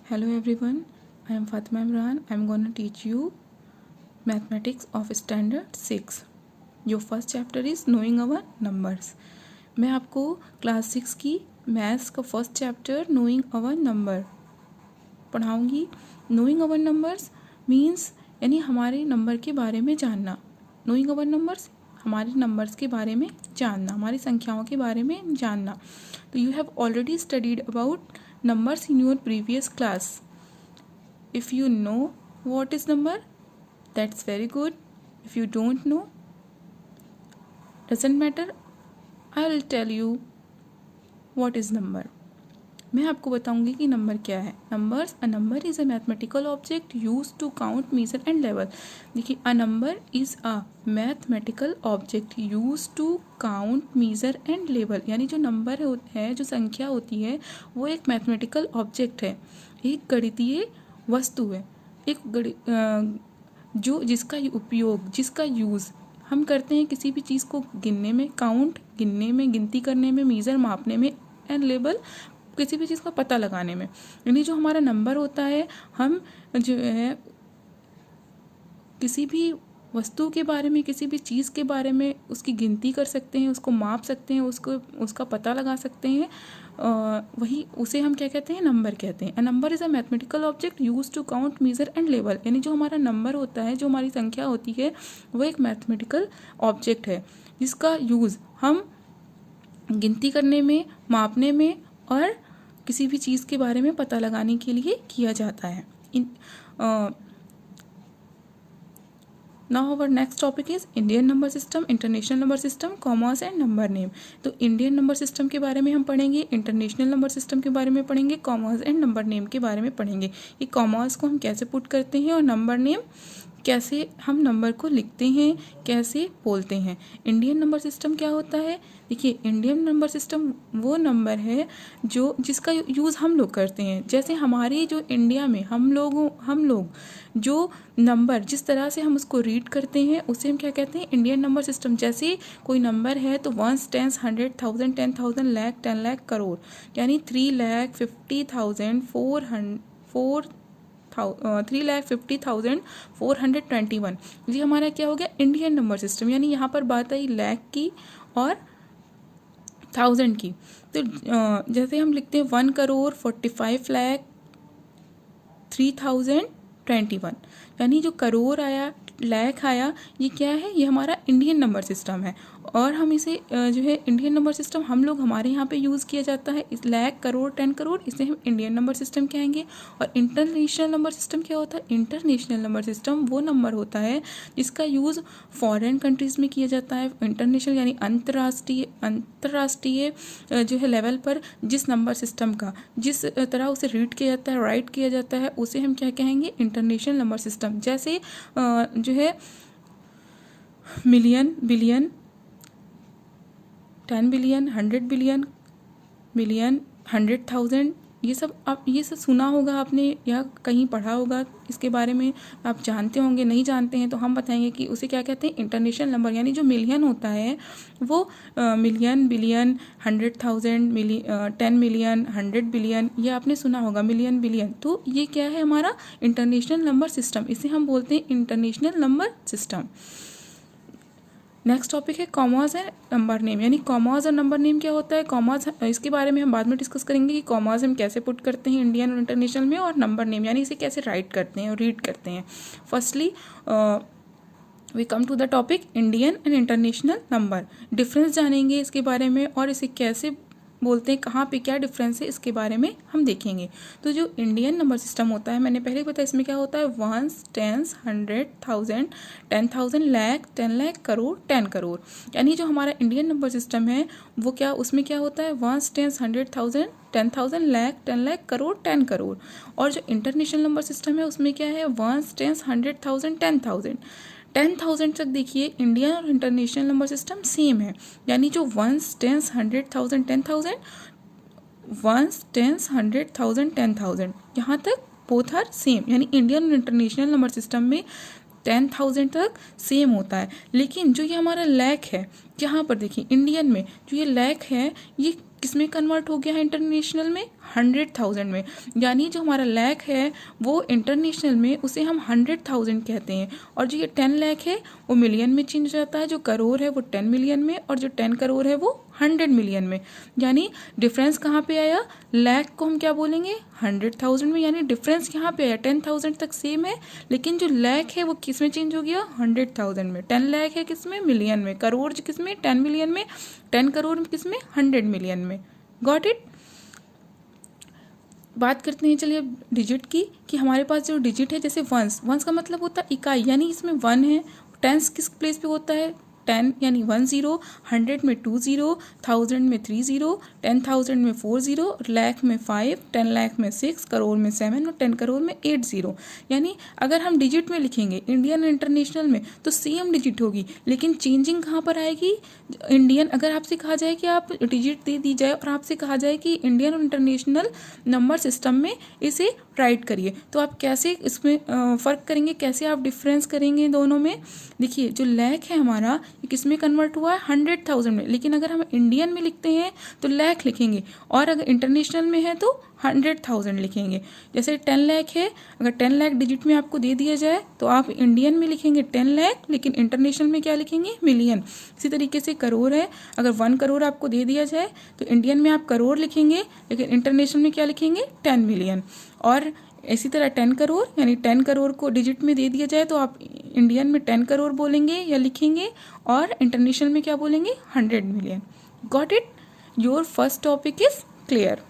Hello everyone, I am Fatima Imran. I am going to teach you Mathematics of Standard 6. Your first chapter is Knowing Our Numbers. मैं आपको class 6 की maths का first chapter knowing our number पढ़ाऊँगी. Knowing our numbers means यानी हमारे number के बारे में जानना. नोइंग आवर नंबर्स हमारे नंबर्स के बारे में जानना, हमारी संख्याओं के बारे में जानना. तो you have already studied about numbers in your previous class. If you know what is number, that's very good. If you don't know, doesn't matter. I will tell you what is number. मैं आपको बताऊंगी कि number क्या है. Numbers, a number is a mathematical object use to count, measure and level. देखिए, a number is a mathematical object use to count, measure and level. यानी जो number है, जो संख्या होती है, वो एक मैथमेटिकल ऑब्जेक्ट है, एक गणितीय वस्तु है, एक जो जिसका उपयोग, जिसका यूज़ हम करते हैं किसी भी चीज़ को गिनने में, काउंट गिनने में, गिनती करने में, मेज़र मापने में, एंड लेवल किसी भी चीज़ का पता लगाने में. यानी जो हमारा नंबर होता है, हम जो है किसी भी वस्तु के बारे में, किसी भी चीज़ के बारे में उसकी गिनती कर सकते हैं, उसको माप सकते हैं, उसका पता लगा सकते हैं. वही उसे हम क्या कहते हैं, नंबर कहते हैं. A number is a mathematical object use to count, measure and level. यानी जो हमारा नंबर होता है, जो हमारी संख्या होती है, वो एक मैथमेटिकल ऑब्जेक्ट है जिसका यूज़ हम गिनती करने में, मापने में और किसी भी चीज़ के बारे में पता लगाने के लिए किया जाता है. Now our next topic is Indian number system, international number system, commerce and number name. तो इंडियन नंबर सिस्टम के बारे में हम पढ़ेंगे, इंटरनेशनल नंबर सिस्टम के बारे में पढ़ेंगे, कॉमर्स एंड नंबर नेम के बारे में पढ़ेंगे. ये कॉमर्स को हम कैसे पुट करते हैं और नंबर नेम कैसे हम नंबर को लिखते हैं, कैसे बोलते हैं. इंडियन नंबर सिस्टम क्या होता है? देखिए, इंडियन नंबर सिस्टम वो नंबर है जिसका यूज़ हम लोग करते हैं. जैसे हमारे जो इंडिया में हम लोग जो नंबर, जिस तरह से हम उसको रीड करते हैं, उसे हम क्या कहते हैं, इंडियन नंबर सिस्टम. जैसे कोई नंबर है तो 1, 10, 100, 1000, 10,000, लाख, 10 लाख, करोड़. यानी 3,50,421. ये हमारा क्या हो गया, इंडियन नंबर सिस्टम. यानी यहाँ पर बात आई लाख की और 1000 की. तो जैसे हम लिखते हैं 1,45,03,021. यानी जो करोड़ आया, लाख आया, ये क्या है, ये हमारा इंडियन नंबर सिस्टम है. और हम इसे जो है इंडियन नंबर सिस्टम हम लोग हमारे यहाँ पे यूज़ किया जाता है. इस लाख, करोड़, 10 करोड़, इसे हम इंडियन नंबर सिस्टम कहेंगे. और इंटरनेशनल नंबर सिस्टम क्या होता है? इंटरनेशनल नंबर सिस्टम वो नंबर होता है जिसका यूज़ फॉरेन कंट्रीज़ में किया जाता है. इंटरनेशनल यानी अंतर्राष्ट्रीय जो है लेवल पर जिस नंबर सिस्टम का जिस तरह उसे रीड किया जाता है, राइट किया जाता है, उसे हम क्या कहेंगे, इंटरनेशनल नंबर सिस्टम. जैसे जो है million, billion, 10 billion, 100 billion, million, 100,000, ये सब सुना होगा आपने या कहीं पढ़ा होगा. इसके बारे में आप जानते होंगे, नहीं जानते हैं तो हम बताएंगे कि उसे क्या कहते हैं, इंटरनेशनल नंबर. यानी जो मिलियन होता है वो मिलियन, बिलियन, 100,000, 10 मिलियन, 100 बिलियन, ये आपने सुना होगा, मिलियन, बिलियन. तो ये क्या है, हमारा इंटरनेशनल नंबर सिस्टम. इसे हम बोलते हैं international number system. Next topic है कॉमर्स एंड नंबर नेम. यानी कॉमर्स और नंबर नेम क्या होता है. कॉमर्स, इसके बारे में हम बाद में डिस्कस करेंगे कि कॉमर्स हम कैसे पुट करते हैं इंडियन और इंटरनेशनल में, और नंबर नेम यानी इसे कैसे राइट करते हैं और रीड करते हैं. Firstly we come to the topic Indian and international number. Difference जानेंगे इसके बारे में और इसे कैसे बोलते हैं, कहाँ पे क्या डिफरेंस है, इसके बारे में हम देखेंगे. तो जो इंडियन नंबर सिस्टम होता है, मैंने पहले बताया, इसमें क्या होता है, 1, 10, 100, 1000, 10,000, लाख, 10 लाख, करोड़, 10 करोड़. यानी जो हमारा इंडियन नंबर सिस्टम है वो क्या, उसमें क्या होता है, 1, 10, 100, 1000, 10,000, लाख, 10 लाख, करोड़, 10 करोड़. और जो इंटरनेशनल नंबर सिस्टम है उसमें क्या है, 1, 10, 100, 1000, 10,000. 10,000 तक देखिए इंडियन और इंटरनेशनल नंबर सिस्टम सेम है. यानी जो 1, 10, 100, 1000, 10,000, 1, 10, 100, 1000, 10,000, यहाँ तक बोथ आर सेम. यानी इंडियन और इंटरनेशनल नंबर सिस्टम में 10,000 तक सेम होता है. लेकिन जो ये हमारा लाख है, यहाँ पर देखिए इंडियन में जो ये लाख है, ये किस में कन्वर्ट हो गया है इंटरनेशनल में? 100,000 में। यानी जो हमारा लाख है वो इंटरनेशनल में उसे हम 100,000 कहते हैं, और जो ये 10 लाख है वो मिलियन में चेंज हो जाता है, जो करोड़ है वो 10 मिलियन में, और जो 10 करोड़ है वो 100 मिलियन में। यानी डिफरेंस कहाँ पे आया? लाख को हम क्या बोलेंगे? 100,000 में। यानी डिफरेंस यहाँ पे आया, 10,000 तक सेम है, लेकिन जो लाख है वो किस में चेंज हो गया? 100,000 में। 10 लाख है किस में? मिलियन में। करोड़ किस में? 10 मिलियन में। 10 करोड़ किस में? 100 मिलियन में। Got it? बात करते हैं चलिए डिजिट की, कि हमारे पास जो डिजिट है, जैसे वंस का मतलब होता है इकाई, यानी इसमें 1 है। टेंस किस प्लेस पे होता है? 10 यानी 1 0, 100 में 2 0, 1000 में 3 0, 10,000 में 4 0, लाख में 5, 10 लाख में 6, करोड़ में 7 और 10 करोड़ में 8 0। यानी अगर हम डिजिट में लिखेंगे इंडियन इंटरनेशनल में तो सेम डिजिट होगी, लेकिन चेंजिंग कहाँ पर आएगी? इंडियन, अगर आपसे कहा जाए कि आप डिजिट दे दी जाए और आपसे कहा जाए कि इंडियन और इंटरनेशनल नंबर सिस्टम में इसे राइट करिए, तो आप कैसे इसमें फ़र्क करेंगे, कैसे आप डिफरेंस करेंगे दोनों में? देखिए जो लाख है हमारा ये किस में कन्वर्ट हुआ है? 100,000 में। लेकिन अगर हम इंडियन में लिखते हैं तो लाख लिखेंगे, और अगर इंटरनेशनल में है तो 100,000 लिखेंगे। जैसे 10 लाख है, अगर 10 लाख डिजिट में आपको दे दिया जाए तो आप इंडियन में लिखेंगे 10 लाख, लेकिन इंटरनेशनल में क्या लिखेंगे? मिलियन। इसी तरीके से करोड़ है, अगर 1 करोड़ आपको दे दिया जाए तो इंडियन में आप करोड़ लिखेंगे, लेकिन इंटरनेशनल में क्या लिखेंगे? 10 मिलियन। और इसी तरह 10 करोड़, यानी 10 करोड़ को डिजिट में दे दिया जाए तो आप इंडियन में 10 करोड़ बोलेंगे या लिखेंगे, और इंटरनेशनल में क्या बोलेंगे? 100 million. Got it? Your first topic is clear.